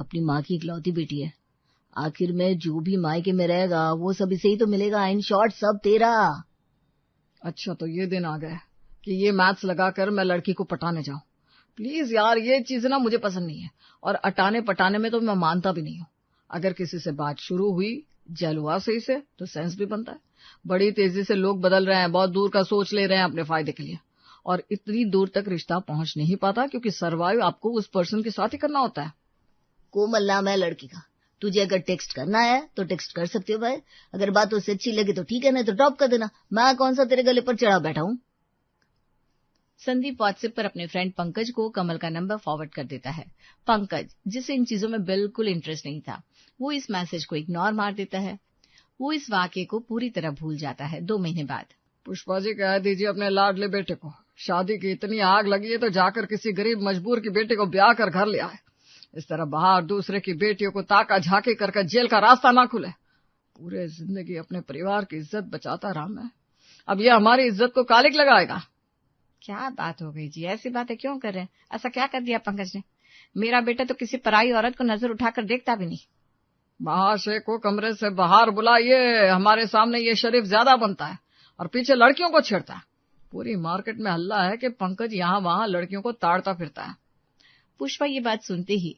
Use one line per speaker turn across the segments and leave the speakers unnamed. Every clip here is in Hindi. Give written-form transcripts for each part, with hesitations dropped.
अपनी माँ की इकलौती बेटी है। आखिर में जो भी मायके में रहेगा वो सब इसे ही तो मिलेगा। इन शॉर्ट सब तेरा।
अच्छा तो ये दिन आ गया कि ये मैथ्स लगाकर मैं लड़की को पटाने जाऊं। प्लीज यार, ये चीज ना मुझे पसंद नहीं है, और अटाने पटाने में तो मैं मानता भी नहीं हूँ। अगर किसी से बात शुरू हुई जल हुआ सही से तो सेंस भी बनता है। बड़ी तेजी से लोग बदल रहे हैं, बहुत दूर का सोच ले रहे हैं अपने फायदे के लिए, और इतनी दूर तक रिश्ता पहुंच नहीं पाता क्योंकि सर्वाइव आपको उस पर्सन के साथ ही करना होता है।
कोमल नाम है लड़की का। तुझे अगर टेक्स्ट करना है तो टेक्स्ट कर सकते हो भाई। अगर बात उससे अच्छी लगे तो ठीक है, नहीं तो ड्रॉप कर देना। मैं कौन सा तेरे गले पर चढ़ा बैठा हूँ।
संदीप व्हाट्सएप पर अपने फ्रेंड पंकज को कमल का नंबर फॉरवर्ड कर देता है। पंकज, जिसे इन चीजों में बिल्कुल इंटरेस्ट नहीं था, वो इस मैसेज को इग्नोर मार देता है। वो इस वाक्य को पूरी तरह भूल जाता है। 2 महीने बाद
पुष्पा जी कह दीजिए अपने लाडले बेटे को, शादी की इतनी आग लगी है तो जाकर किसी गरीब मजबूर की बेटी को ब्याह कर घर ले आए। इस तरह बाहर दूसरे की बेटियों को ताका झांकी करके जेल का रास्ता ना खुले। पूरे जिंदगी अपने परिवार की इज्जत बचाता रहा मैं, अब ये हमारी इज्जत को कालिक लगाएगा।
क्या बात हो गई जी, ऐसी बातें क्यों कर रहे हैं? ऐसा क्या कर दिया पंकज ने? मेरा बेटा तो किसी पराई औरत को नजर उठाकर देखता भी नहीं।
महाशय को कमरे से बाहर बुलाइए, हमारे सामने ये शरीफ ज्यादा बनता है और पीछे लड़कियों को छेड़ता है। पूरी मार्केट में हल्ला है कि पंकज यहाँ वहां लड़कियों को ताड़ता फिरता है।
पुष्पा ये बात सुनते ही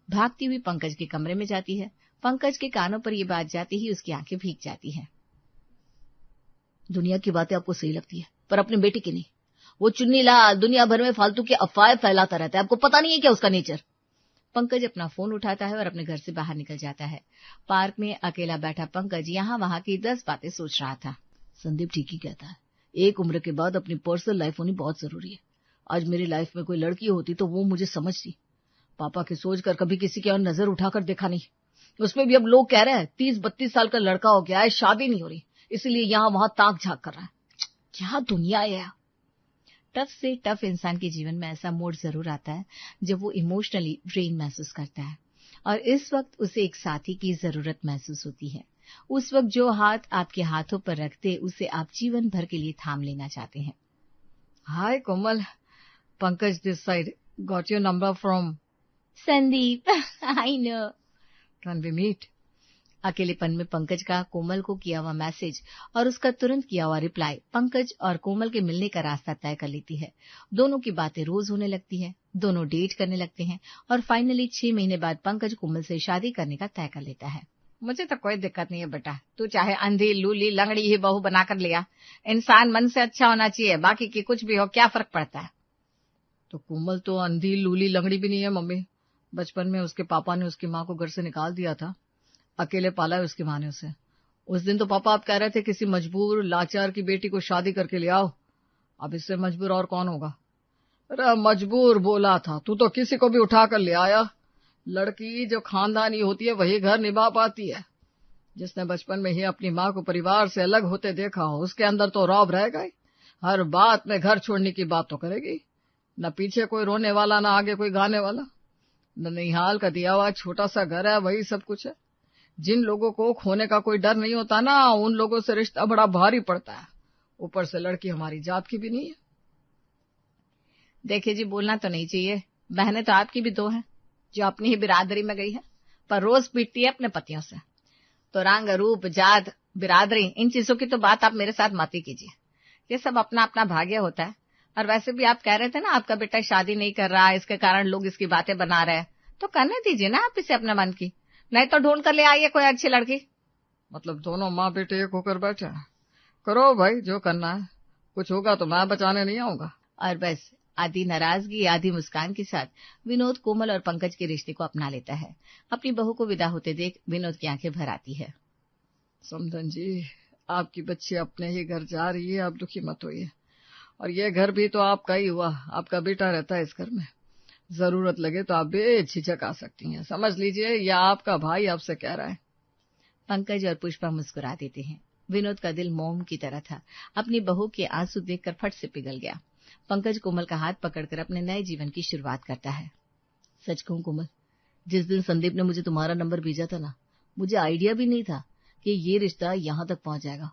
भागती हुई पंकज के कमरे में जाती है। पंकज के कानों पर ये बात जाती ही उसकी आंखें भीग जाती हैं।
दुनिया की बातें आपको सही लगती है पर अपने बेटे की नहीं। वो चुन्नी लाल दुनिया भर में फालतू की अफवाहें फैलाता रहता है। आपको पता नहीं है क्या उसका नेचर।
पंकज अपना फोन उठाता है और अपने घर से बाहर निकल जाता है। पार्क में अकेला बैठा पंकज यहाँ वहां की 10 बातें सोच रहा था।
संदीप ठीक ही कहता है, एक उम्र के बाद अपनी पर्सनल लाइफ होनी बहुत जरूरी है। आज मेरी लाइफ में कोई लड़की होती तो वो मुझे समझती। पापा की सोचकर कभी किसी की और नजर उठाकर देखा नहीं। उसमें भी अब लोग कह रहे हैं 30-32 साल का लड़का हो गया है, शादी नहीं हो रही, इसलिए यहाँ वहां ताक झांक कर रहा है। क्या दुनिया है।
टफ से टफ इंसान के जीवन में ऐसा मोड़ जरूर आता है जब वो इमोशनली ड्रेन महसूस करता है और इस वक्त उसे एक साथी की जरूरत महसूस होती है। उस वक्त जो हाथ आपके हाथों पर रखते उसे आप जीवन भर के लिए थाम लेना चाहते हैं।
Hi Komal, Pankaj this side, got your number from
Sandeep. I know.
Can we meet?
अकेलेपन में पंकज का कोमल को किया हुआ मैसेज और उसका तुरंत किया हुआ रिप्लाई पंकज और कोमल के मिलने का रास्ता तय कर लेती है। दोनों की बातें रोज होने लगती है, दोनों डेट करने लगते हैं और फाइनली 6 महीने बाद पंकज कोमल से शादी करने का तय कर लेता है। मुझे तो कोई दिक्कत नहीं है बेटा, तू चाहे अंधी लूली लंगड़ी ही बहू बनाकर लिया, इंसान मन से अच्छा होना चाहिए, बाकी की कुछ भी हो क्या फर्क पड़ता है।
तो कोमल तो अंधी लूली लंगड़ी भी नहीं है मम्मी। बचपन में उसके पापा ने उसकी माँ को घर से निकाल दिया था, अकेले पाला है उसकी माँ ने उसे। उस दिन तो पापा आप कह रहे थे किसी मजबूर लाचार की बेटी को शादी करके ले आओ। अब इससे मजबूर और कौन होगा? अरे मजबूर बोला था, तू तो किसी को भी उठा कर ले आया। लड़की जो खानदानी होती है वही घर निभा पाती है। जिसने बचपन में ही अपनी माँ को परिवार से अलग होते देखा हो उसके अंदर तो रौब रहेगा ही। हर बात में घर छोड़ने की बात तो करेगी। न पीछे कोई रोने वाला, न आगे कोई गाने वाला। ननिहाल का दिया हुआ छोटा सा घर है, वही सब कुछ है। जिन लोगों को खोने का कोई डर नहीं होता ना, उन लोगों से रिश्ता बड़ा भारी पड़ता है। ऊपर से लड़की हमारी जात की भी नहीं है।
देखिए जी, बोलना तो नहीं चाहिए, बहनें तो आपकी भी 2 हैं जो अपनी ही बिरादरी में गई है पर रोज पीटती है अपने पतियों से। तो रंग रूप जात बिरादरी इन चीजों की तो बात आप मेरे साथ मत ही कीजिए। ये सब अपना अपना भाग्य होता है। और वैसे भी आप कह रहे थे ना आपका बेटा शादी नहीं कर रहा, इसके कारण लोग इसकी बातें बना रहे हैं, तो करने दीजिए ना आप इसे अपने मन की, नहीं तो ढूंढ कर ले आइए कोई अच्छी लड़की।
मतलब दोनों माँ बेटे एक होकर बैठे हैं। करो भाई जो करना है, कुछ होगा तो मैं बचाने नहीं आऊंगा।
और बस आधी नाराजगी आधी मुस्कान के साथ विनोद कोमल और पंकज के रिश्ते को अपना लेता है। अपनी बहू को विदा होते देख विनोद की आंखें भर आती है।
समधन जी, आपकी बच्ची अपने ही घर जा रही है, आप दुखी मत होइए। और ये घर भी तो आपका ही हुआ, आपका बेटा रहता है इस घर में। जरूरत लगे तो आप बेझिझक आ सकती हैं। समझ लीजिए यह आपका भाई आपसे कह रहा है।
पंकज और पुष्पा मुस्कुरा देते हैं। विनोद का दिल मोम की तरह था, अपनी बहू के आंसू देखकर फट से पिघल गया। पंकज कोमल का हाथ पकड़कर अपने नए जीवन की शुरुआत करता है।
सच कहूं कोमल, जिस दिन संदीप ने मुझे तुम्हारा नंबर भेजा था ना, मुझे आइडिया भी नहीं था कि ये रिश्ता यहाँ तक पहुंच जाएगा।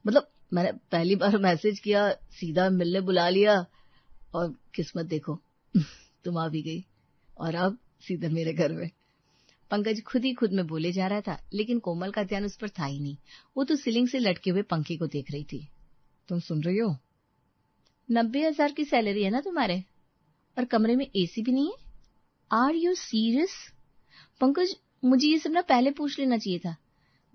मतलब मैंने पहली बार मैसेज किया, सीधा मिलने बुला लिया और किस्मत देखो तुम आ भी गई। और अब
सीधे मेरे घर में। पंकज खुद ही खुद में बोले जा रहा था, लेकिन कोमल का ध्यान उस पर था ही नहीं। वो तो सीलिंग से लटके हुए पंखे को देख रही थी।
तुम सुन रही हो?
90,000 की सैलरी है ना तुम्हारे, और कमरे में एसी भी नहीं है? Are you serious? पंकज, मुझे ये सब ना पहले पूछ लेना चाहिए था।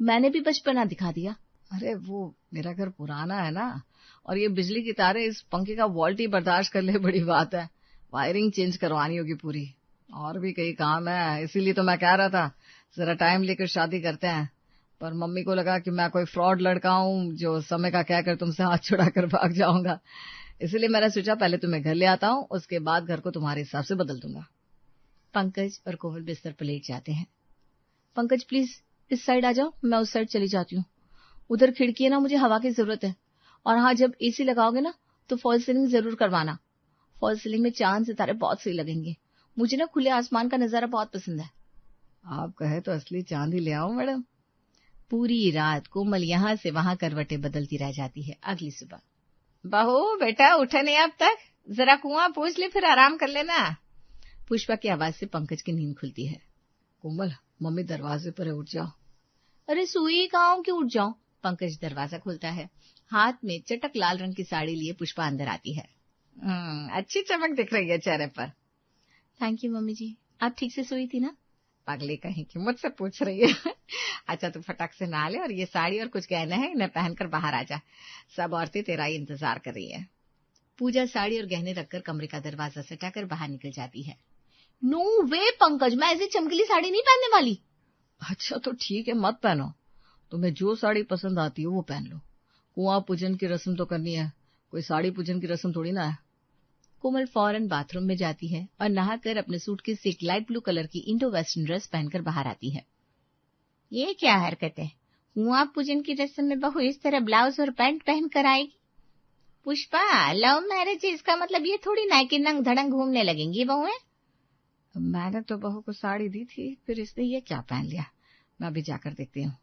मैंने भी बचपना दिखा दिया।
अरे वो मेरा घर पुराना है ना, और ये बिजली की तारें इस पंखे का वोल्ट ही बर्दाश्त कर ले, बड़ी बात है। वायरिंग चेंज करवानी होगी पूरी, और भी कई काम है। इसीलिए तो मैं कह रहा था जरा टाइम लेकर शादी करते हैं, पर मम्मी को लगा कि मैं कोई फ्रॉड लड़का हूँ जो समय का कहकर तुमसे हाथ छुड़ाकर भाग जाऊंगा। इसलिए मैंने सोचा पहले तुम्हें घर ले आता हूँ, उसके बाद घर को तुम्हारे हिसाब से बदल दूंगा।
पंकज और कोमल बिस्तर पर लेट जाते हैं। पंकज प्लीज इस साइड आ जाओ, मैं उस साइड चली जाती हूँ। उधर खिड़की है ना, मुझे हवा की जरूरत है। और हाँ, जब एसी लगाओगे ना तो फॉल सीलिंग जरूर करवाना। फॉल सीलिंग में चांद सितारे बहुत सही लगेंगे। मुझे ना खुले आसमान का नजारा बहुत पसंद है।
आप कहे तो असली चांद ही ले आओ मैडम।
पूरी रात कोमल यहाँ से वहां करवटें बदलती रह जाती है। अगली सुबह, बहू बेटा उठे नहीं अब तक, जरा कुआं पूछ ले फिर आराम कर लेना। पुष्पा की आवाज से पंकज की नींद खुलती है।
कोमल, मम्मी दरवाजे पर है, उठ जाओ।
अरे सोई कहाँ हूं कि उठ जाऊं? पंकज दरवाजा खोलता है। हाथ में चटक लाल रंग की साड़ी लिए पुष्पा अंदर आती है।
अच्छी चमक दिख रही है चेहरे पर।
थैंक यू मम्मी जी, आप ठीक से सोई थी ना?
पगली कहीं की मुझसे पूछ रही है। अच्छा तू फटाक से नहा ले, और ये साड़ी और कुछ गहने हैं इन्हें पहनकर बाहर आ जा। सब औरतें तेरा ही इंतजार कर रही है।
पूजा साड़ी और गहने रखकर कमरे का दरवाजा सटाकर बाहर निकल जाती है। नो वे पंकज, मैं ऐसी चमकीली साड़ी नहीं पहनने वाली।
अच्छा तो ठीक है, मत पहनो। तुम्हें जो साड़ी पसंद आती है वो पहन लो। कुआं पूजन की रस्म तो करनी है, कोई साड़ी पूजन की रस्म थोड़ी ना है।
कोमल फौरन बाथरूम में जाती है और नहाकर अपने सूटकेस से एक लाइट ब्लू कलर की इंडो वेस्टर्न ड्रेस पहनकर बाहर आती है। ये क्या हरकत है? कुआं पूजन की रस्म में बहू इस तरह ब्लाउज और पैंट पहन कर आएगी? पुष्पा, लव मैरिज इसका मतलब ये थोड़ी ना कि नंग धड़ंग घूमने लगेंगी बहुएं।
मैंने तो बहू को साड़ी दी थी, फिर इसने ये क्या पहन लिया। मैं अभी जाकर देखती हूँ।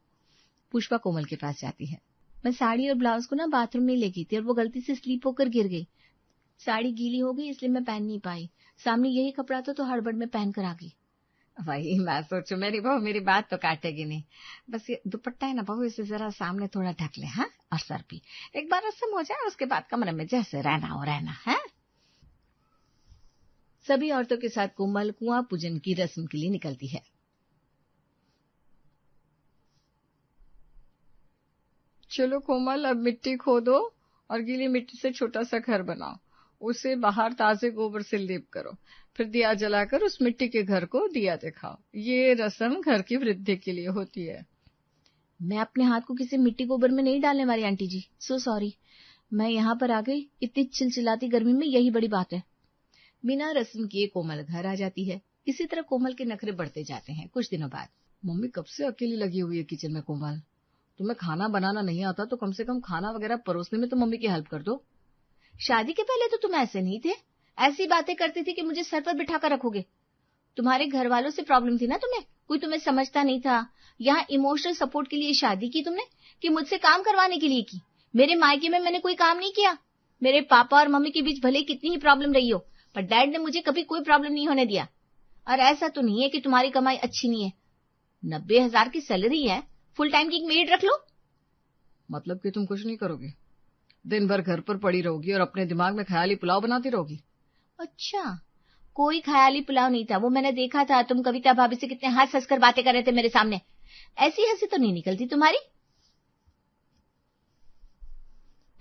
पुष्पा कोमल के पास जाती है। मैं साड़ी और ब्लाउज को ना बाथरूम में ले गई थी और वो गलती से स्लीप होकर गिर गई। साड़ी गीली हो गई इसलिए मैं पहन नहीं पाई। सामने यही कपड़ा था तो हड़बड़ में पहन कर आ गई।
वही मैं सोचू मेरी बहू मेरी बात तो काटेगी नहीं। बस ये दुपट्टा है ना बहू, इसे जरा सामने थोड़ा ढक ले। हाँ, और सर भी एक बार रस्म हो जाए, उसके बाद कमरे में जैसे रहना हो रहना है।
सभी औरतों के साथ कोमल कुआं पूजन की रस्म के लिए निकलती है।
चलो कोमल, अब मिट्टी खोदो और गीली मिट्टी से छोटा सा घर बनाओ। उसे बाहर ताजे गोबर से लेप करो, फिर दिया जलाकर उस मिट्टी के घर को दिया दिखाओ। ये रस्म घर की वृद्धि के लिए होती है।
मैं अपने हाथ को किसी मिट्टी गोबर में नहीं डालने वाली आंटी जी, सो सॉरी। मैं यहाँ पर आ गई, इतनी चिलचिलाती गर्मी में यही बड़ी बात है। बिना रस्म किए कोमल घर आ जाती है। इसी तरह कोमल के नखरे बढ़ते जाते हैं। कुछ दिनों बाद,
मम्मी कब से अकेली लगी हुई है किचन में। कोमल, तुम्हें खाना बनाना नहीं आता तो कम से कम खाना वगैरह परोसने में तो मम्मी की हेल्प कर दो।
शादी के पहले तो तुम ऐसे नहीं थे, ऐसी बातें करती थी कि मुझे सर पर बिठा कर रखोगे। तुम्हारे घर वालों से प्रॉब्लम थी ना तुम्हें, कोई तुम्हें समझता नहीं था। यहाँ इमोशनल सपोर्ट के लिए शादी की तुमने कि मुझसे काम करवाने के लिए की? मेरे मायके में मैंने कोई काम नहीं किया। मेरे पापा और मम्मी के बीच भले कितनी ही प्रॉब्लम रही हो, पर डैड ने मुझे कभी कोई प्रॉब्लम नहीं होने दिया। और ऐसा तो नहीं है कि तुम्हारी कमाई अच्छी नहीं है। 90,000 की सैलरी है, फुल टाइम की एक मेड रख लो।
मतलब कि तुम कुछ नहीं करोगी, दिन भर घर पर पड़ी रहोगी और अपने दिमाग में ख्याली पुलाव बनाती रहोगी।
अच्छा, कोई ख्याली पुलाव नहीं था, वो मैंने देखा था। तुम कविता भाभी से कितने हंस हंस कर बातें कर रहे थे मेरे सामने। ऐसी हंसी तो नहीं निकलती तुम्हारी।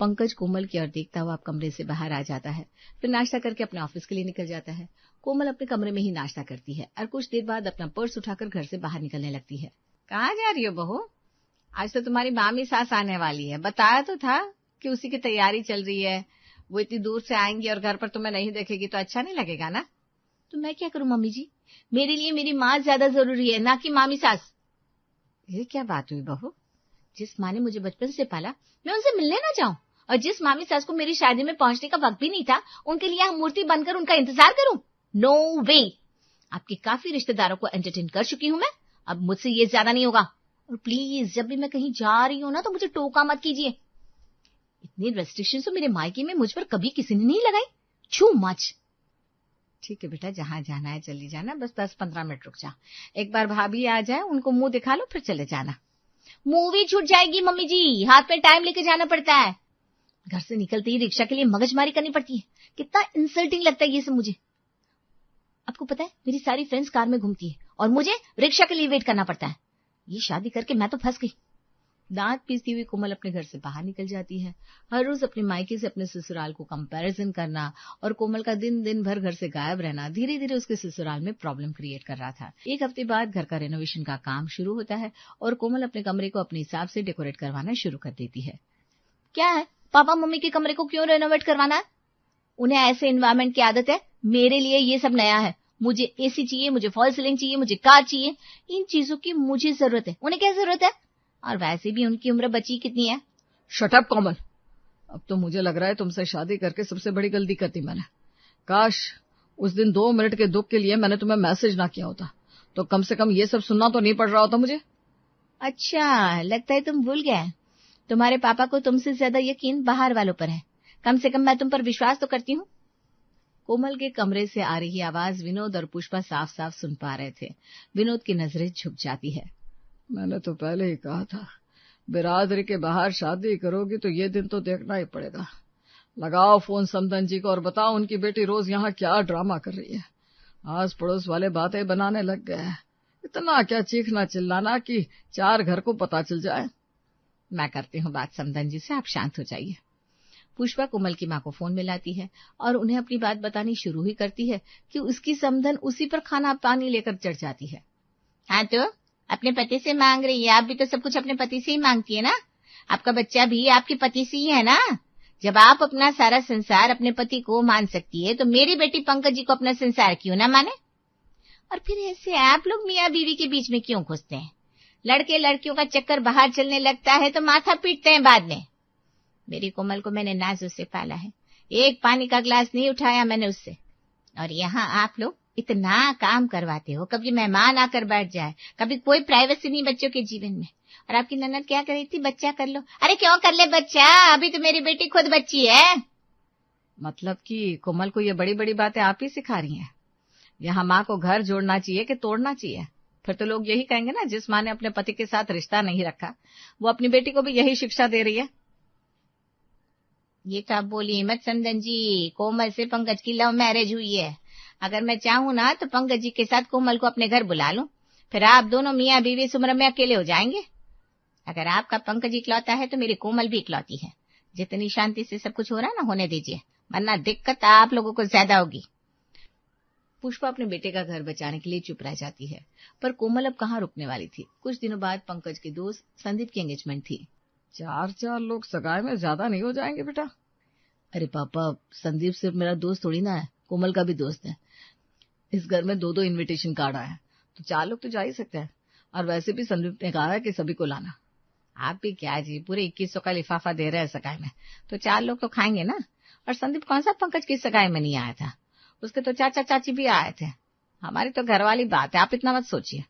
पंकज कोमल की ओर देखता हुआ कमरे से बाहर आ जाता है, फिर नाश्ता करके अपने ऑफिस के लिए निकल जाता है। कोमल अपने कमरे में ही नाश्ता करती है और कुछ देर बाद अपना पर्स उठाकर घर से बाहर निकलने लगती है।
कहाँ जा रही हो बहू? आज तो तुम्हारी मामी सास आने वाली है। बताया तो था कि उसी की तैयारी चल रही है। वो इतनी दूर से आएंगी और घर पर तुम्हें नहीं देखेगी तो अच्छा नहीं लगेगा ना।
तो मैं क्या करूं मम्मी जी, मेरे लिए मेरी माँ ज्यादा जरूरी है, ना कि मामी सास।
ये क्या बात हुई बहू?
जिस माँ ने मुझे बचपन से पाला, मैं उनसे मिलने ना जाऊं? और जिस मामी सास को मेरी शादी में पहुंचने का वक्त भी नहीं था, उनके लिए मूर्ति बनकर उनका इंतजार करूं? नो वे। आपके काफी रिश्तेदारों को एंटरटेन कर चुकी हूं मैं, अब मुझसे ये ज्यादा नहीं होगा। और प्लीज जब भी मैं कहीं जा रही हूं ना तो मुझे टोका मत कीजिए। इतनी रेस्ट्रिक्शन तो मेरे मायके में मुझ पर कभी किसी ने नहीं लगाई। छू मच। ठीक है बेटा, जहाँ जाना है चली जाना, बस 10-15 मिनट रुक जा। एक बार भाभी आ जाए, उनको मुंह दिखा लो, फिर चले जाना। मूवी छूट जाएगी मम्मी जी, हाथ में टाइम लेके जाना पड़ता है। घर से निकलते ही रिक्शा के लिए मगजमारी करनी पड़ती है। कितना इंसल्टिंग लगता है ये सब मुझे। आपको पता है मेरी सारी फ्रेंड्स कार में घूमती है और मुझे रिक्शा के लिए वेट करना पड़ता है। ये शादी करके मैं तो फंस गई। दांत पीसती हुई कोमल अपने घर से बाहर निकल जाती है। हर रोज अपने मायके से अपने ससुराल को कंपैरिजन करना और कोमल का दिन भर घर से गायब रहना धीरे धीरे उसके ससुराल में प्रॉब्लम क्रिएट कर रहा था। एक हफ्ते बाद घर का रेनोवेशन का काम शुरू होता है और कोमल अपने कमरे को अपने हिसाब से डेकोरेट करवाना शुरू कर देती है। क्या है, पापा मम्मी के कमरे को क्यों रेनोवेट करवाना है? उन्हें ऐसे एनवायरमेंट की आदत है, मेरे लिए ये सब नया है। मुझे एसी चाहिए, मुझे फॉल सीलिंग चाहिए, मुझे कार चाहिए। इन चीजों की मुझे जरूरत है, उन्हें क्या जरूरत है? और वैसे भी उनकी उम्र बची कितनी है।
शट अप कोमल, अब तो मुझे लग रहा है तुमसे शादी करके सबसे बड़ी गलती कर दी मैंने। काश उस दिन 2 मिनट के दुख के लिए मैंने तुम्हें मैसेज ना किया होता, तो कम से कम ये सब सुनना तो नहीं पड़ रहा होता मुझे।
अच्छा, लगता है तुम भूल गए। तुम्हारे पापा को तुमसे ज्यादा यकीन बाहर वालों पर है। कम से कम मैं तुम पर विश्वास तो करती हूँ। कोमल के कमरे से आ रही आवाज विनोद और पुष्पा साफ साफ सुन पा रहे थे। विनोद की नजरें झुक जाती है।
मैंने तो पहले ही कहा था, बिरादरी के बाहर शादी करोगी तो ये दिन तो देखना ही पड़ेगा। लगाओ फोन समदन जी को और बताओ उनकी बेटी रोज यहाँ क्या ड्रामा कर रही है। आस पड़ोस वाले बातें बनाने लग गए हैं। इतना क्या चीखना चिल्लाना कि 4 घर को पता चल जाए।
मैं करती हूँ बात समदन जी से, आप शांत हो जाइए। पुष्पा कोमल की माँ को फोन मिलाती है और उन्हें अपनी बात बतानी शुरू ही करती है कि उसकी समधन उसी पर खाना पानी लेकर चढ़ जाती है। हाँ तो अपने पति से मांग रही है, आप भी तो सब कुछ अपने पति से ही मांगती है ना। आपका बच्चा भी आपके पति से ही है ना। जब आप अपना सारा संसार अपने पति को मान सकती है तो मेरी बेटी पंकज जी को अपना संसार क्यों ना माने। और फिर ऐसे आप लोग मियाँ बीवी के बीच में क्यों घुसते हैं? लड़के लड़कियों का चक्कर बाहर चलने लगता है तो माथा पीटते हैं बाद में। मेरी कोमल को मैंने नाजुक से पाला है, एक पानी का ग्लास नहीं उठाया मैंने उससे। और यहाँ आप लोग इतना काम करवाते हो, कभी मेहमान आकर बैठ जाए, कभी कोई प्राइवेसी नहीं बच्चों के जीवन में। और आपकी ननद क्या कर रही थी, बच्चा कर लो। अरे क्यों कर ले बच्चा, अभी तो मेरी बेटी खुद बच्ची है।
मतलब कि कोमल को ये बड़ी बड़ी बातें आप ही सिखा रही हैं। यहाँ माँ को घर जोड़ना चाहिए कि तोड़ना चाहिए? फिर तो लोग यही कहेंगे ना, जिस माँ ने अपने पति के साथ रिश्ता नहीं रखा वो अपनी बेटी को भी यही शिक्षा दे रही है।
ये तो आप बोली मत समदन जी, कोमल से पंकज की लव मैरिज हुई है। अगर मैं चाहूँ ना तो पंकज जी के साथ कोमल को अपने घर बुला लूं, फिर आप दोनों मियाँ बीवी इस उम्र में अकेले हो जाएंगे। अगर आपका पंकज इकलौता है तो मेरी कोमल भी इकलौती है। जितनी शांति से सब कुछ हो रहा है ना, होने दीजिए, वरना दिक्कत आप लोगों को ज्यादा होगी।
पुष्पा अपने बेटे का घर बचाने के लिए चुप रह जाती है, पर कोमल अब कहाँ रुकने वाली थी। कुछ दिनों बाद पंकज के दोस्त संदीप की एंगेजमेंट थी। 4 लोग सगाई में ज्यादा नहीं हो जाएंगे बेटा?
अरे पापा, संदीप सिर्फ मेरा दोस्त थोड़ी ना है, कोमल का भी दोस्त है। इस घर में 2 इनविटेशन कार्ड आए हैं, तो 4 लोग तो जा ही सकते हैं। और वैसे भी संदीप ने कहा है कि सभी को लाना।
आप भी क्या जी, पूरे 2100 का लिफाफा दे रहे हैं सगाई में, तो 4 लोग तो खाएंगे ना। और संदीप कौन सा पंकज की सगाई में नहीं आया था, उसके तो चाचा चाची भी आए थे। हमारी तो घर वाली बात है, आप इतना मत सोचिए।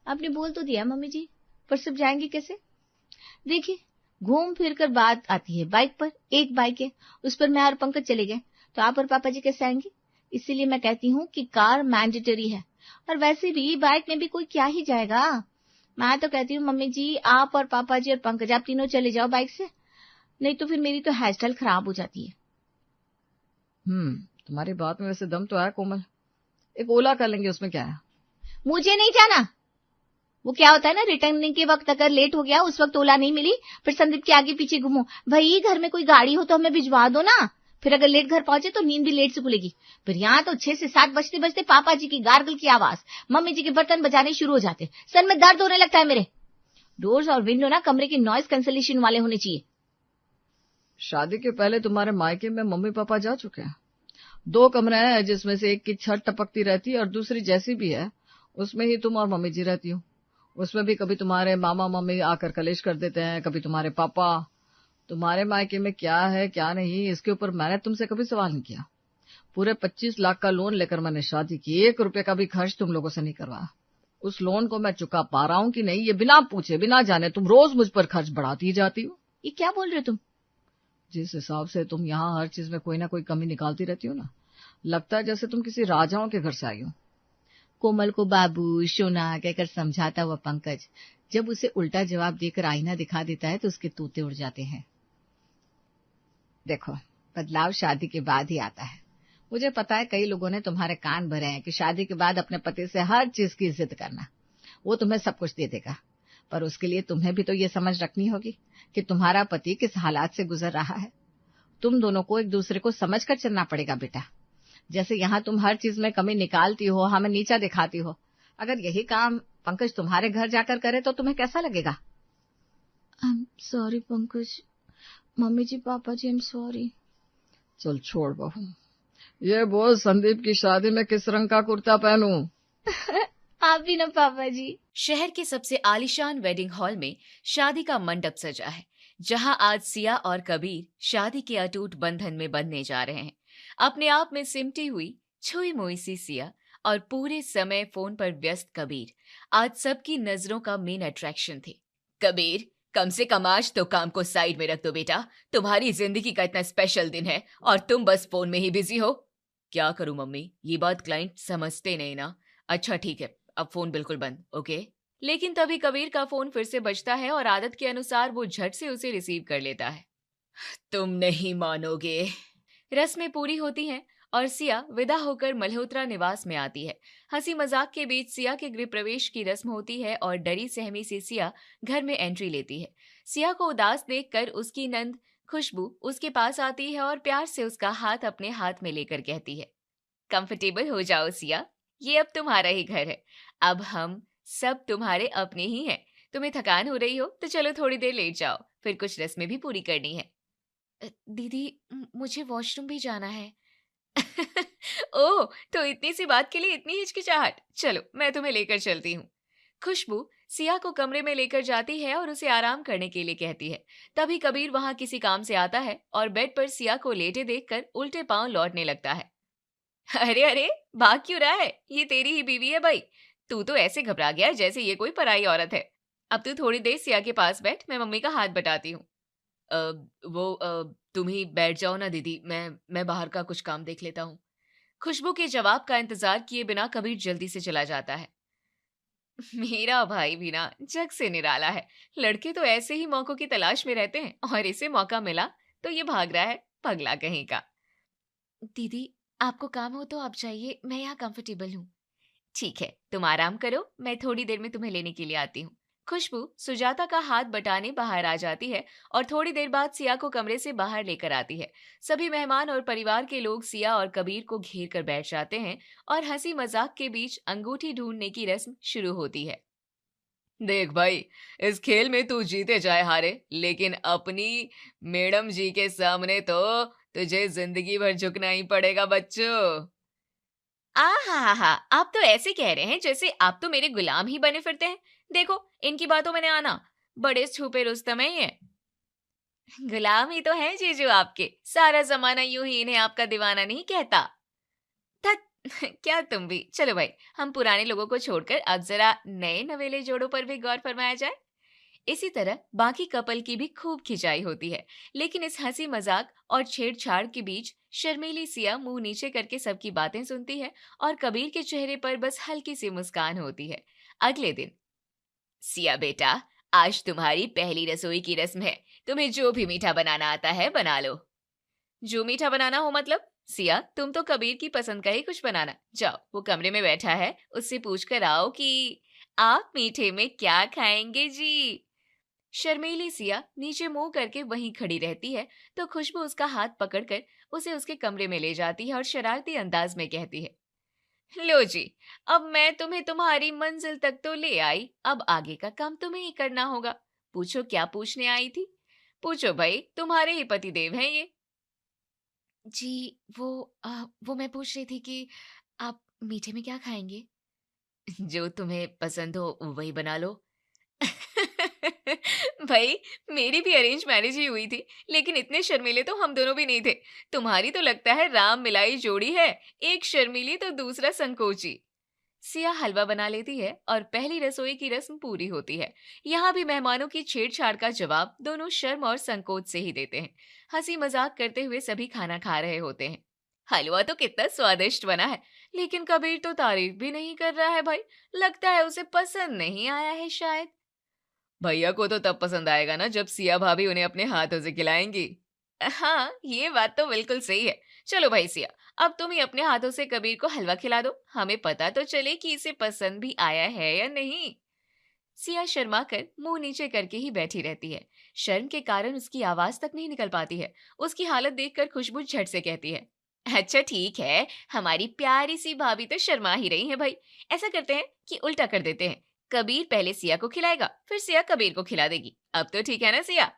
आपने बोल तो दिया मम्मी जी, पर सब जाएंगे कैसे? देखिए, घूम फिर कर बात आती है बाइक पर। एक बाइक है, उस पर मैं और पंकज चले गए तो आप और पापा जी कैसे आएंगे? इसीलिए मैं कहती हूँ कि कार मैंडेटरी है। और वैसे भी बाइक में भी कोई क्या ही जाएगा। मैं तो कहती हूँ मम्मी जी, आप और पापा जी और पंकज आप तीनों चले जाओ बाइक से, नहीं तो फिर मेरी तो हेयर स्टाइल खराब हो जाती है।
तुम्हारी बात में वैसे दम तो है कोमल। एक ओला कर लेंगे, उसमें क्या है।
मुझे नहीं जाना। वो क्या होता है ना, रिटर्निंग के वक्त अगर लेट हो गया, उस वक्त ओला नहीं मिली, फिर संदीप के आगे पीछे घूमो। भाई घर में कोई गाड़ी हो तो हमें भिजवा दो ना, फिर अगर लेट घर पहुंचे तो नींद भी लेट से खुलेगी। फिर यहाँ तो 6 से 7 बजते बजते पापा जी की गार्गल की आवाज, मम्मी जी के बर्तन बजाने शुरू हो जाते, सर में दर्द होने लगता है मेरे। डोर्स और विंडो ना कमरे की नॉइज कैंसलेशन वाले होने चाहिए।
शादी के पहले तुम्हारे मायके में मम्मी पापा जा चुके हैं। 2 कमरे हैं, जिसमें से एक की छत टपकती रहती है और दूसरी जैसी भी है उसमें ही तुम और मम्मी जी रहती हो। उसमें भी कभी तुम्हारे मामा मम्मी आकर कलेश कर देते हैं, कभी तुम्हारे पापा। तुम्हारे मायके में क्या है क्या नहीं, इसके ऊपर मैंने तुमसे कभी सवाल नहीं किया। पूरे 25 लाख का लोन लेकर मैंने शादी की, 1 रुपए का भी खर्च तुम लोगों से नहीं करवाया। उस लोन को मैं चुका पा रहा हूँ कि नहीं, ये बिना पूछे बिना जाने तुम रोज मुझ पर खर्च बढ़ाती जाती हो।
ये क्या बोल रहे हो तुम?
जिस हिसाब से तुम यहाँ हर चीज में कोई ना कोई कमी निकालती रहती हो ना, लगता है जैसे तुम किसी राजाओं के घर से आई हो।
कोमल को बाबू सोना कहकर समझाता हुआ पंकज जब उसे उल्टा जवाब देकर आईना दिखा देता है तो उसके तोते उड़ जाते हैं।
देखो, बदलाव शादी के बाद ही आता है। मुझे पता है कई लोगों ने तुम्हारे कान भरे हैं कि शादी के बाद अपने पति से हर चीज की इज्जत करना, वो तुम्हें सब कुछ दे देगा, पर उसके लिए तुम्हें भी तो ये समझ रखनी होगी कि तुम्हारा पति किस हालात से गुजर रहा है। तुम दोनों को एक दूसरे को समझ कर चलना पड़ेगा बेटा। जैसे यहाँ तुम हर चीज में कमी निकालती हो, हमें नीचा दिखाती हो, अगर यही काम पंकज तुम्हारे घर जाकर करे तो तुम्हें कैसा लगेगा?
I am sorry Pankaj, mummy ji, papa ji, I am sorry.
चल छोड़ बहू, ये बोल संदीप की शादी में किस रंग का कुर्ता पहनूं?
आप भी ना पापा जी।
शहर के सबसे आलीशान वेडिंग हॉल में शादी का मंडप सजा है, जहां आज सिया और कबीर शादी के अटूट बंधन में बंधने जा रहे हैं। अपने आप में सिमटी हुई छुई मुई सी सिया और पूरे समय फोन पर व्यस्त कबीर आज सबकी नजरों का मेन अट्रैक्शन थे। कबीर, कम से कम आज तो काम को साइड में रख दो बेटा। तुम्हारी जिंदगी का इतना स्पेशल दिन है और तुम बस फोन में ही बिजी हो। क्या करूं मम्मी, ये बात क्लाइंट समझते नहीं ना। अच्छा ठीक है, अब फोन बिल्कुल बंद, ओके। लेकिन तभी कबीर का फोन फिर से बजता है और आदत के अनुसार वो झट से उसे रिसीव कर लेता है। तुम नहीं मानोगे। रस्में पूरी होती हैं और सिया विदा होकर मल्होत्रा निवास में आती है। हंसी मजाक के बीच सिया के गृह प्रवेश की रस्म होती है और डरी सहमी सी सिया घर में एंट्री लेती है। सिया को उदास देखकर उसकी नंद खुशबू उसके पास आती है और प्यार से उसका हाथ अपने हाथ में लेकर कहती है, कंफर्टेबल हो जाओ सिया, ये अब तुम्हारा ही घर है। अब हम सब तुम्हारे अपने ही हैं। तुम्हें थकान हो रही हो तो चलो थोड़ी देर लेट जाओ, फिर कुछ रस्में भी पूरी करनी है। दीदी, मुझे वॉशरूम भी जाना है। ओह, तो इतनी सी बात के लिए इतनी हिचकिचाहट? चलो मैं तुम्हें लेकर चलती हूँ। खुशबू सिया को कमरे में लेकर जाती है और उसे आराम करने के लिए कहती है। तभी कबीर वहां किसी काम से आता है और बेड पर सिया को लेटे देखकर उल्टे पांव लौटने लगता है। अरे अरे, भाग क्यों रहा है? ये तेरी ही बीवी है भाई। तू तो ऐसे घबरा गया जैसे ये कोई पराई औरत है। अब तू थोड़ी देर सिया के पास बैठ, मैं मम्मी का हाथ बटाती हूँ। तुम ही बैठ जाओ ना दीदी, मैं बाहर का कुछ काम देख लेता हूँ। खुशबू के जवाब का इंतजार किए बिना कबीर जल्दी से चला जाता है। मेरा भाई भी ना जग से निराला है। लड़के तो ऐसे ही मौकों की तलाश में रहते हैं और इसे मौका मिला तो ये भाग रहा है, पगला कहीं का। दीदी, आपको काम हो तो आप जाइए, मैं यहाँ कंफर्टेबल हूँ। ठीक है, तुम आराम करो, मैं थोड़ी देर में तुम्हें लेने के लिए आती हूँ। खुशबू सुजाता का हाथ बटाने बाहर आ जाती है और थोड़ी देर बाद सिया को कमरे से बाहर लेकर आती है। सभी मेहमान और परिवार के लोग सिया और कबीर को घेर कर बैठ जाते हैं और हंसी मजाक के बीच अंगूठी ढूंढने की रस्म शुरू होती है। देख भाई, इस खेल में तू जीते चाहे हारे, लेकिन अपनी मैडम जी के सामने तो तुझे जिंदगी भर झुकना ही पड़ेगा बच्चों। हा, आप तो ऐसे कह रहे हैं जैसे आप तो मेरे गुलाम ही बने फिरते हैं। देखो, इनकी बातों में न आना, बड़े छुपे रुस्तम है ये। गुलाम ही तो है जीजू आपके, सारा जमाना यूं ही इन्हें आपका दीवाना नहीं कहता। क्या तुम भी। चलो भाई, हम पुराने लोगों को छोड़कर अब जरा नए नवेले जोड़ों पर भी गौर फरमाया जाए। इसी तरह बाकी कपल की भी खूब खिंचाई होती है, लेकिन इस हंसी मजाक और छेड़छाड़ के बीच शर्मीली सिया मुंह नीचे करके सबकी बातें सुनती है और कबीर के चेहरे पर बस हल्की सी मुस्कान होती है। अगले दिन, सिया बेटा, आज तुम्हारी पहली रसोई की रस्म है। तुम्हें जो भी मीठा बनाना आता है बना लो। जो मीठा बनाना हो मतलब? सिया, तुम तो कबीर की पसंद का ही कुछ बनाना। जाओ, वो कमरे में बैठा है, उससे पूछ कर आओ कि आप मीठे में क्या खाएंगे जी। शर्मीली सिया नीचे मुंह करके वहीं खड़ी रहती है तो खुशबू उसका हाथ पकड़कर उसे उसके कमरे में ले जाती है और शरारती अंदाज में कहती है, लो जी, अब मैं तुम्हें तुम्हारी मंजिल तक तो ले आई, अब आगे का काम तुम्हें ही करना होगा। पूछो क्या पूछने आई थी? पूछो भाई, तुम्हारे ही पतिदेव हैं ये। जी, वो मैं पूछ रही थी कि आप मीठे में क्या खाएंगे? जो तुम्हें पसंद हो वही बना लो। भाई, मेरी भी अरेंज मैरिज ही हुई थी, लेकिन इतने शर्मीले तो हम दोनों भी नहीं थे। तुम्हारी तो लगता है राम मिलाई जोड़ी है, एक शर्मीली तो दूसरा संकोची। सिया हलवा बना लेती है और पहली रसोई की रस्म पूरी होती है। यहाँ भी मेहमानों की छेड़छाड़ का जवाब दोनों शर्म और संकोच से ही देते हैं। हंसी मजाक करते हुए सभी खाना खा रहे होते हैं। हलवा तो कितना स्वादिष्ट बना है, लेकिन कबीर तो तारीफ भी नहीं कर रहा है भाई। लगता है उसे पसंद नहीं आया है शायद। भैया को तो तब पसंद आएगा ना जब सिया भाभी उन्हें अपने हाथों से खिलाएंगी। हाँ, ये बात तो बिल्कुल सही है। चलो भाई सिया, अब तुम ही अपने हाथों से कबीर को हलवा खिला दो, हमें पता तो चले कि इसे पसंद भी आया है या नहीं। सिया शर्मा कर मुंह नीचे करके ही बैठी रहती है। शर्म के कारण उसकी आवाज तक नहीं निकल पाती है। उसकी हालत देखकर खुशबू झट से कहती है, अच्छा ठीक है, हमारी प्यारी सी भाभी तो शर्मा ही रही है भाई। ऐसा करते हैं कि उल्टा कर देते हैं, कबीर पहले सिया को खिलाएगा, फिर सिया कबीर को खिला देगी। अब तो ठीक है ना सिया?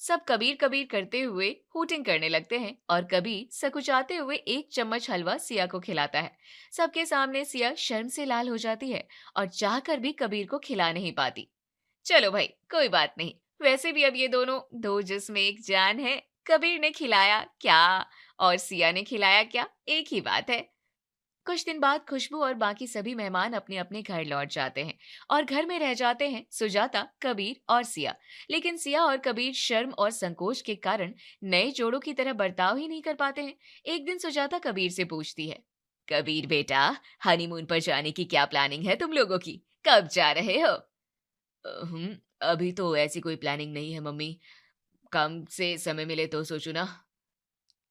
सब कबीर कबीर करते हुए हूटिंग करने लगते हैं और कबीर सकुचाते हुए 1 चम्मच हलवा सिया को खिलाता है। सबके सामने सिया शर्म से लाल हो जाती है और चाहकर भी कबीर को खिला नहीं पाती। चलो भाई, कोई बात नहीं, वैसे भी अब ये दोनों दो जिस्म एक जान है। कबीर ने खिलाया क्या और सिया ने खिलाया क्या, एक ही बात है। कुछ दिन बाद खुशबू और बाकी सभी मेहमान अपने अपने घर लौट जाते हैं और घर में रह जाते हैं सुजाता, कबीर और सिया। लेकिन सिया और कबीर शर्म और संकोच के कारण नए जोड़ों की तरह बर्ताव ही नहीं कर पाते हैं। एक दिन सुजाता कबीर से पूछती है, कबीर बेटा, हनीमून पर जाने की क्या प्लानिंग है तुम लोगों की? कब जा रहे हो? अभी तो ऐसी कोई प्लानिंग नहीं है मम्मी, काम से समय मिले तो सोचू ना।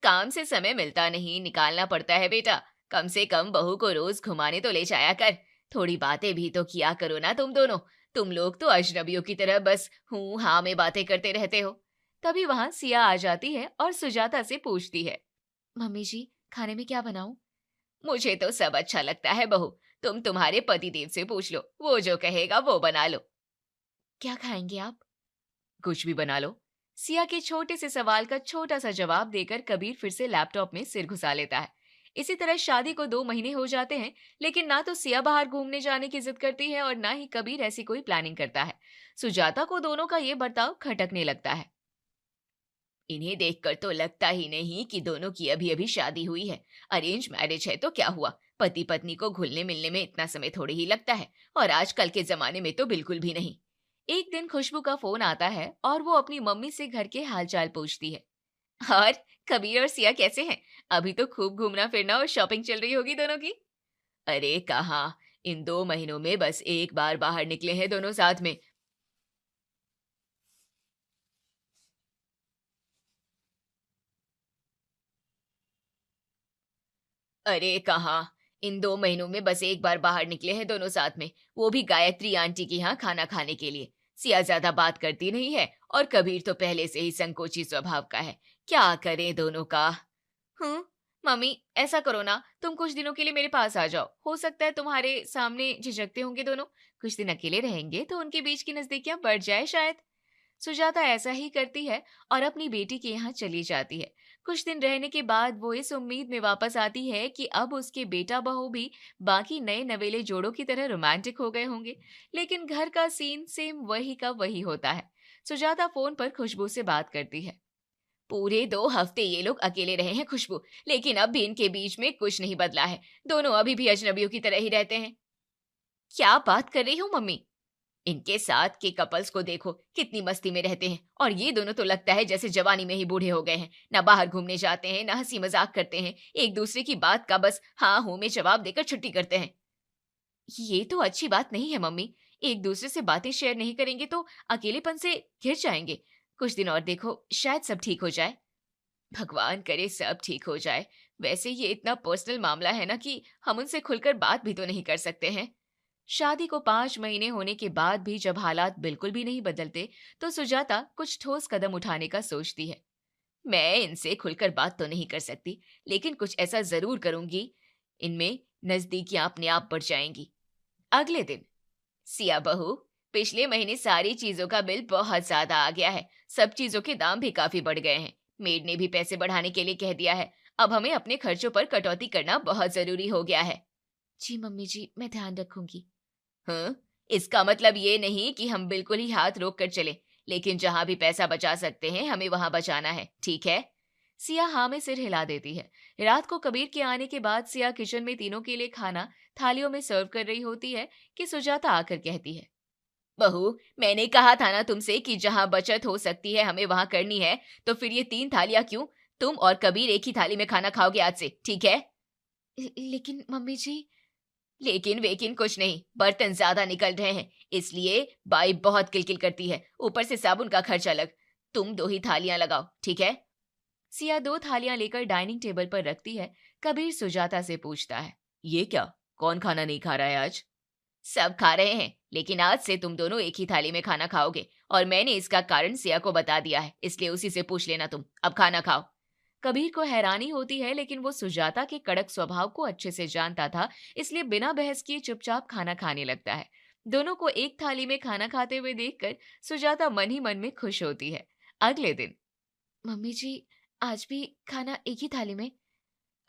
काम से समय मिलता नहीं, निकालना पड़ता है बेटा। कम से कम बहू को रोज घुमाने तो ले जाया कर, थोड़ी बातें भी तो किया करो ना तुम दोनों। तुम लोग तो अजनबियों की तरह बस हूँ हाँ में बातें करते रहते हो। तभी वहां सिया आ जाती है और सुजाता से पूछती है, मम्मी जी खाने में क्या बनाऊं? मुझे तो सब अच्छा लगता है बहू, तुम तुम्हारे पतिदेव से पूछ लो, वो जो कहेगा वो बना लो। क्या खाएंगे आप? कुछ भी बना लो। सिया के छोटे से सवाल का छोटा सा जवाब देकर कबीर फिर से लैपटॉप में सिर घुसा लेता है। इसी तरह शादी को 2 महीने हो जाते हैं, लेकिन ना तो सिया बाहर घूमने जाने की जिद करती है और ना ही कबीर ऐसी कोई प्लानिंग करता है। सुजाता को दोनों का ये बर्ताव खटकने लगता है। इन्हें देखकर तो लगता ही नहीं कि दोनों की अभी अभी शादी हुई है। अरेंज मैरिज है तो क्या हुआ, पति पत्नी को घुलने मिलने में इतना समय थोड़ी ही लगता है, और आजकल के जमाने में तो बिल्कुल भी नहीं। एक दिन खुशबू का फोन आता है और वो अपनी मम्मी से घर के हालचाल पूछती है। और कबीर और सिया कैसे हैं? अभी तो खूब घूमना फिरना और शॉपिंग चल रही होगी दोनों की। अरे कहाँ, इन 2 महीनों में बस एक बार बाहर निकले हैं दोनों साथ में। अरे कहाँ, इन 2 महीनों में बस एक बार बाहर निकले हैं दोनों साथ में, वो भी गायत्री आंटी के यहाँ खाना खाने के लिए। सिया ज्यादा बात करती नहीं है और कबीर तो पहले से ही संकोची स्वभाव का है। क्या करें दोनों का। मम्मी ऐसा करो ना, तुम कुछ दिनों के लिए मेरे पास आ जाओ, हो सकता है तुम्हारे सामने झिझकते होंगे दोनों, कुछ दिन अकेले रहेंगे तो उनके बीच की नजदीकियां बढ़ जाए शायद। सुजाता ऐसा ही करती है और अपनी बेटी के यहाँ चली जाती है। कुछ दिन रहने के बाद वो इस उम्मीद में वापस आती है कि अब उसके बेटा बहू भी बाकी नए नवेले जोड़ों की तरह रोमांटिक हो गए होंगे, लेकिन घर का सीन सेम वही का वही होता है। सुजाता फोन पर खुशबू से बात करती है। पूरे 2 हफ्ते ये लोग अकेले रहे हैं खुशबू, लेकिन अब भी इनके बीच में कुछ नहीं बदला है, दोनों अभी भी अजनबियों की तरह ही रहते हैं। क्या बात कर रही हो मम्मी? इनके साथ के कपल्स को देखो, कितनी मस्ती में रहते हैं, और ये दोनों तो लगता है जैसे जवानी में ही बूढ़े हो गए हैं। ना बाहर घूमने जाते हैं, ना हंसी मजाक करते हैं, एक दूसरे की बात का बस हाँ हूं में जवाब देकर छुट्टी करते हैं। ये तो अच्छी बात नहीं है मम्मी, एक दूसरे से बातें शेयर नहीं करेंगे तो अकेलेपन से घिर जाएंगे। कुछ दिन और देखो, शायद सब ठीक हो जाए। भगवान करे सब ठीक हो जाए। वैसे ये इतना पर्सनल मामला है ना कि हम उनसे खुलकर बात भी तो नहीं कर सकते हैं। शादी को 5 महीने होने के बाद भी जब हालात बिल्कुल भी नहीं बदलते, तो सुजाता कुछ ठोस कदम उठाने का सोचती है। मैं इनसे खुलकर बात तो नहीं कर सकती, लेकिन कुछ ऐसा जरूर करूंगी, इनमें नजदीकियां अपने आप बढ़ जाएंगी। अगले दिन, सिया बहू, पिछले महीने सारी चीजों का बिल बहुत ज्यादा आ गया है, सब चीजों के दाम भी काफी बढ़ गए हैं। मेड ने भी पैसे बढ़ाने के लिए कह दिया है, अब हमें अपने खर्चों पर कटौती करना बहुत जरूरी हो गया है। जी मम्मी जी, मैं ध्यान रखूंगी। इसका मतलब ये नहीं कि हम बिल्कुल ही हाथ रोक कर चले, लेकिन जहां भी पैसा बचा सकते हैं हमें वहां बचाना है, ठीक है? सिया हाँ में सिर हिला देती है। रात को कबीर के आने के बाद सिया किचन में तीनों के लिए खाना थालियों में सर्व कर रही होती है कि सुजाता आकर कहती है, बहू, मैंने कहा था ना तुमसे कि जहां बचत हो सकती है हमें वहां करनी है, तो फिर ये 3 थालियां क्यों? तुम और कबीर एक ही थाली में खाना खाओगे आज से, ठीक है?
लेकिन मम्मी जी।
लेकिन वेकिन कुछ नहीं, बर्तन ज्यादा निकल रहे हैं इसलिए बाई बहुत किलकिल करती है, ऊपर से साबुन का खर्च अलग। तुम 2 ही थालियां लगाओ, ठीक है? सिया 2 थालियां लेकर डाइनिंग टेबल पर रखती है। कबीर सुजाता से पूछता है, ये क्या, कौन खाना नहीं खा रहा है आज? सब खा रहे हैं, लेकिन आज से तुम दोनों एक ही थाली में खाना खाओगे और मैंने इसका कारण सिया को बता दिया है, इसलिए उसी से पूछ लेना तुम। अब खाना खाओ। कबीर को हैरानी होती है, लेकिन वो सुजाता के कड़क स्वभाव को अच्छे से जानता था, इसलिए बिना बहस किए चुपचाप खाना खाने लगता है। दोनों को एक थाली में खाना खाते हुए देखकर सुजाता मन ही मन में खुश होती है। अगले दिन,
मम्मी जी, आज भी खाना एक ही थाली में?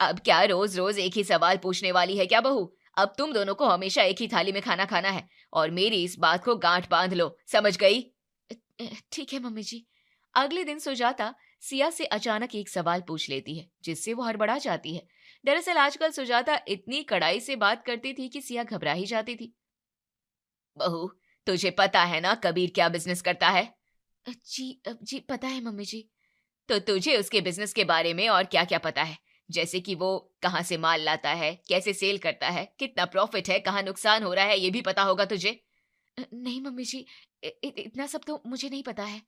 अब क्या रोज रोज एक ही सवाल पूछने वाली है क्या बहू? अब तुम दोनों को हमेशा एक ही थाली में खाना खाना है और मेरी इस बात को गांठ बांध लो, समझ गई?
ठीक है मम्मी जी।
अगले दिन सुजाता सिया से अचानक एक सवाल पूछ लेती है, जिससे वो हड़बड़ा जाती है। दरअसल आजकल सुजाता इतनी कड़ाई से बात करती थी कि सिया घबरा ही जाती थी। बहू, तुझे पता है ना कबीर क्या बिजनेस करता है?
जी पता है मम्मी जी।
तो तुझे उसके बिजनेस के बारे में और क्या क्या पता है? जैसे कि वो कहाँ से माल लाता है, कैसे सेल करता है, कितना प्रॉफिट है, कहाँ नुकसान हो रहा है, ये भी पता होगा तुझे?
नहीं मम्मी जी, इतना सब तो मुझे नहीं पता है।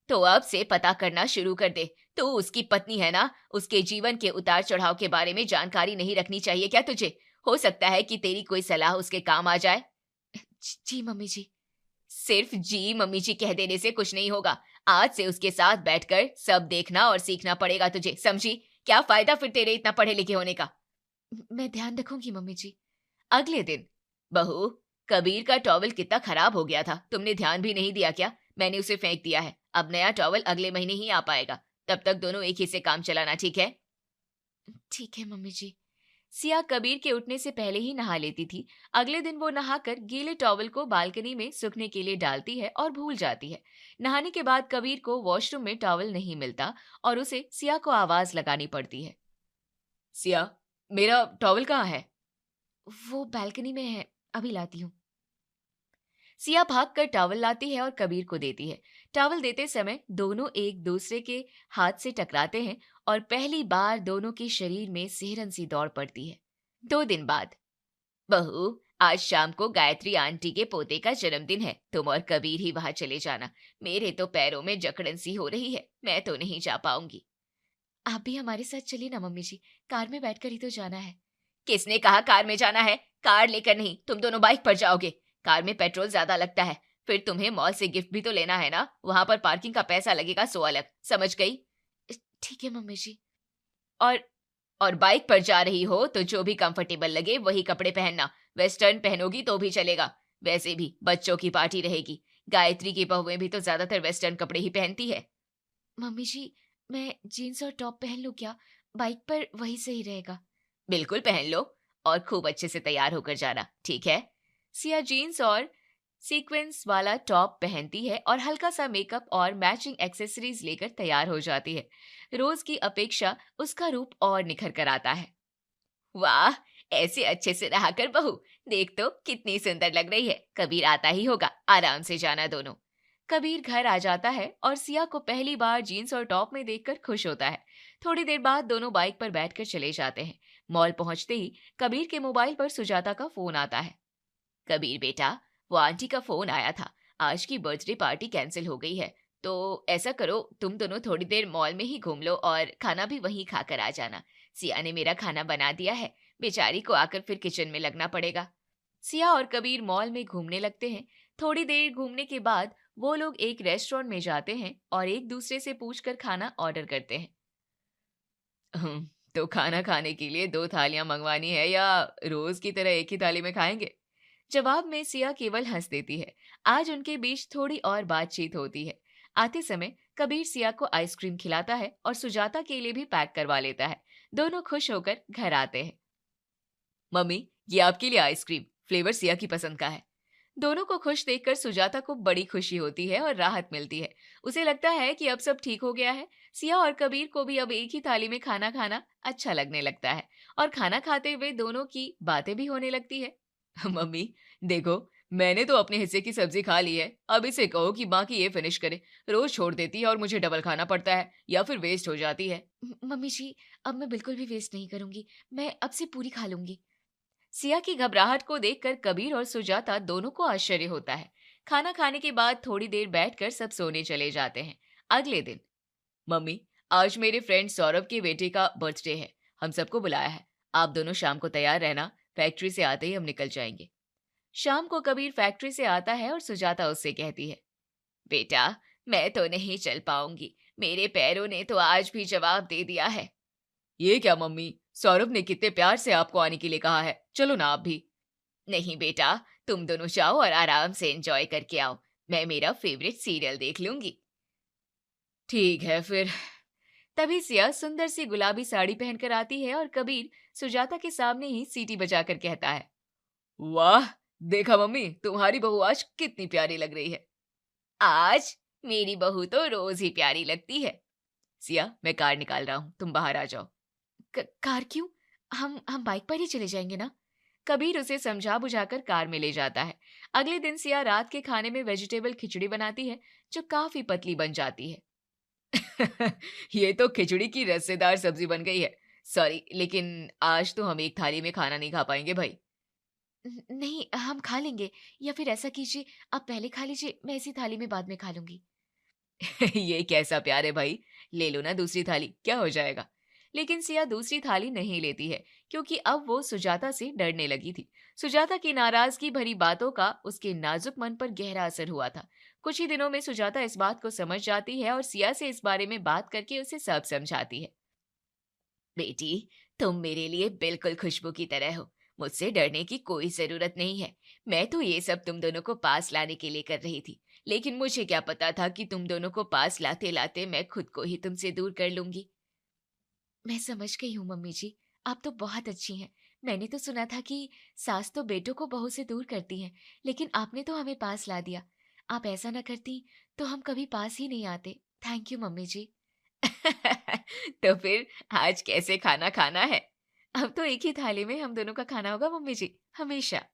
तो अब से पता करना शुरू कर दे। तू उसकी पत्नी है ना, उसके जीवन के उतार चढ़ाव के बारे में जानकारी नहीं रखनी चाहिए क्या तुझे? हो सकता है कि तेरी कोई सलाह उसके काम आ जाए।
जी मम्मी जी।
सिर्फ जी मम्मी जी कह देने से कुछ नहीं होगा। आज से उसके साथ बैठकर सब देखना और सीखना पड़ेगा तुझे, समझी? क्या फायदा फिर तेरे इतना पढ़े लिखे होने का?
मैं ध्यान रखूंगी मम्मी जी।
अगले दिन, बहू, कबीर का टॉवल कितना खराब हो गया था, तुमने ध्यान भी नहीं दिया क्या? मैंने उसे फेंक दिया है, अब नया टॉवल अगले महीने ही आ पाएगा, तब तक दोनों एक ही से काम चलाना, ठीक है?
ठीक है मम्मी जी।
सिया कबीर के उठने से पहले ही नहा लेती थी। अगले दिन वो नहाकर गीले टॉवल को बालकनी में सूखने के लिए डालती है और भूल जाती है। नहाने के बाद कबीर को वॉशरूम में टॉवल नहीं मिलता और उसे सिया को आवाज लगानी पड़ती है। सिया, मेरा टॉवल कहाँ है?
वो बालकनी में है, अभी लाती हूँ।
सिया भागकर टॉवल लाती है और कबीर को देती है। टॉवल देते समय दोनों एक दूसरे के हाथ से टकराते हैं और पहली बार दोनों के शरीर में सिहरन सी दौड़ पड़ती है। 2 दिन बाद, बहू, आज शाम को गायत्री आंटी के पोते का जन्मदिन है, तुम और कबीर ही वहां चले जाना। मेरे तो पैरों में जकड़न सी हो रही है, मैं तो नहीं जा पाऊंगी।
आप भी हमारे साथ चलिए ना मम्मी जी, कार में बैठकर ही तो जाना है।
किसने कहा कार में जाना है? कार लेकर नहीं, तुम दोनों बाइक पर जाओगे। कार में पेट्रोल ज्यादा लगता है, फिर तुम्हें मॉल से गिफ्ट भी तो लेना है ना, वहां पर पार्किंग का पैसा लगेगा, सो अलग, समझ गई?
ठीक है मम्मी जी।
और बाइक पर जा रही हो तो जो भी कंफर्टेबल लगे वही कपड़े पहनना। वेस्टर्न पहनोगी तो भी चलेगा, वैसे भी बच्चों की पार्टी रहेगी। गायत्री की बहुएं भी तो ज्यादातर वेस्टर्न कपड़े ही पहनती है।
मम्मी जी, मैं जीन्स और टॉप पहन लूं क्या? बाइक पर वही सही रहेगा।
बिल्कुल पहन लो और खूब अच्छे से तैयार होकर जाना, ठीक है? सिया जीन्स और सीक्वेंस वाला टॉप पहनती है और हल्का सा मेकअप और मैचिंग एक्सेसरीज लेकर तैयार हो जाती है। रोज की अपेक्षा उसका रूप और निखर कर आता है। वाह, ऐसे अच्छे से नहाकर बहू, देख तो कितनी सुंदर लग रही है। कबीर आता ही होगा, आराम से जाना दोनों। कबीर घर आ जाता है और सिया को पहली बार जीन्स और टॉप में देखकर खुश होता है। थोड़ी देर बाद दोनों बाइक पर बैठकर चले जाते हैं। मॉल पहुंचते ही कबीर के मोबाइल पर सुजाता का फोन आता है। कबीर बेटा, वो आंटी का फोन आया था, आज की बर्थडे पार्टी कैंसिल हो गई है, तो ऐसा करो तुम दोनों थोड़ी देर मॉल में ही घूम लो और खाना भी वहीं खाकर आ जाना। सिया ने मेरा खाना बना दिया है, बेचारी को आकर फिर किचन में लगना पड़ेगा। सिया और कबीर मॉल में घूमने लगते हैं। थोड़ी देर घूमने के बाद वो लोग एक रेस्टोरेंट में जाते हैं और एक दूसरे से पूछकर खाना ऑर्डर करते हैं। तो खाना खाने के लिए 2 थालियां मंगवानी है या रोज की तरह एक ही थाली में खाएंगे? जवाब में सिया केवल हंस देती है। आज उनके बीच थोड़ी और बातचीत होती है। आते समय कबीर सिया को आइसक्रीम खिलाता है और सुजाता के लिए भी पैक करवा लेता है। दोनों खुश होकर घर आते हैं। मम्मी, ये आपके लिए आइसक्रीम, फ्लेवर सिया की पसंद का है। दोनों को खुश देखकर सुजाता को बड़ी खुशी होती है और राहत मिलती है। उसे लगता है कि अब सब ठीक हो गया है। सिया और कबीर को भी अब एक ही थाली में खाना खाना अच्छा लगने लगता है और खाना खाते हुए दोनों की बातें भी होने लगती है। मम्मी देखो, मैंने तो अपने हिस्से की सब्जी खा ली है, अब इसे कहो कि माँ की ये फिनिश करे। रोज छोड़ देती है और मुझे डबल खाना पड़ता है या फिर वेस्ट हो जाती है।
मम्मी जी, अब मैं बिल्कुल भी वेस्ट नहीं करूंगी, मैं अब से पूरी खा लूंगी।
सिया की घबराहट को देखकर कबीर और सुजाता दोनों को आश्चर्य होता है। खाना खाने के बाद थोड़ी देर बैठकर सब सोने चले जाते हैं। अगले दिन, मम्मी, आज मेरे फ्रेंड सौरभ के बेटे का बर्थडे है, हम सबको बुलाया है, आप दोनों शाम को तैयार रहना, फैक्ट्री से आते ही हम निकल जाएंगे। शाम को कबीर फैक्ट्री से आता है और सुजाता उससे कहती है, बेटा, मैं तो नहीं चल पाऊंगी, मेरे पैरों ने तो आज भी जवाब दे दिया है। ये क्या मम्मी, सौरभ ने कितने प्यार से आपको आने के लिए कहा है, चलो ना आप भी। नहीं बेटा, तुम दोनों जाओ और आराम से एंजॉय करके आओ, मैं मेरा फेवरेट सीरियल देख लूंगी। ठीक है फिर। तभी सिया सुंदर सी गुलाबी साड़ी पहनकर आती है और कबीर सुजाता के सामने ही सीटी बजाकर कहता है, वाह, देखा मम्मी, तुम्हारी बहू आज कितनी प्यारी लग रही है। आज मेरी बहू तो रोज ही प्यारी लगती है। सिया, मैं कार निकाल रहा हूँ, तुम बाहर आ जाओ।
कार क्यों? हम बाइक पर ही चले जाएंगे ना?
कबीर उसे समझा बुझाकर कार में ले जाता है। अगले दिन सिया रात के खाने में वेजिटेबल खिचड़ी बनाती है जो काफी पतली बन जाती है। ये तो खिचड़ी की रसेदार सब्जी बन गई है। सॉरी, लेकिन आज तो हम एक थाली में खाना नहीं खा पाएंगे भाई।
नहीं, हम खा लेंगे, या फिर ऐसा कीजिए, आप पहले खा लीजिए, मैं इसी थाली में बाद में खा लूंगी।
ये कैसा प्यार है भाई, ले लो ना दूसरी थाली, क्या हो जाएगा। लेकिन सिया दूसरी थाली नहीं लेती है क्योंकि अब वो सुजाता से डरने लगी थी। सुजाता की नाराजगी भरी बातों का उसके नाजुक मन पर गहरा असर हुआ था। कुछ ही दिनों में सुजाता इस बात को समझ जाती है और सिया से इस बारे में बात करके उसे सब समझाती है। बेटी, तुम मेरे लिए बिल्कुल खुशबू की तरह हो, मुझसे डरने की कोई जरूरत नहीं है। मैं तो ये सब तुम दोनों को पास लाने के लिए कर रही थी, लेकिन मुझे क्या पता था कि तुम दोनों को पास लाते लाते मैं खुद को ही तुमसे दूर कर लूंगी।
मैं समझ गई हूँ मम्मी जी, आप तो बहुत अच्छी हैं। मैंने तो सुना था कि सास तो बेटों को बहू से दूर करती हैं, लेकिन आपने तो हमें पास ला दिया। आप ऐसा न करती तो हम कभी पास ही नहीं आते। थैंक यू मम्मी जी।
तो फिर आज कैसे खाना खाना है?
अब तो एक ही थाली में हम दोनों का खाना होगा मम्मी जी, हमेशा।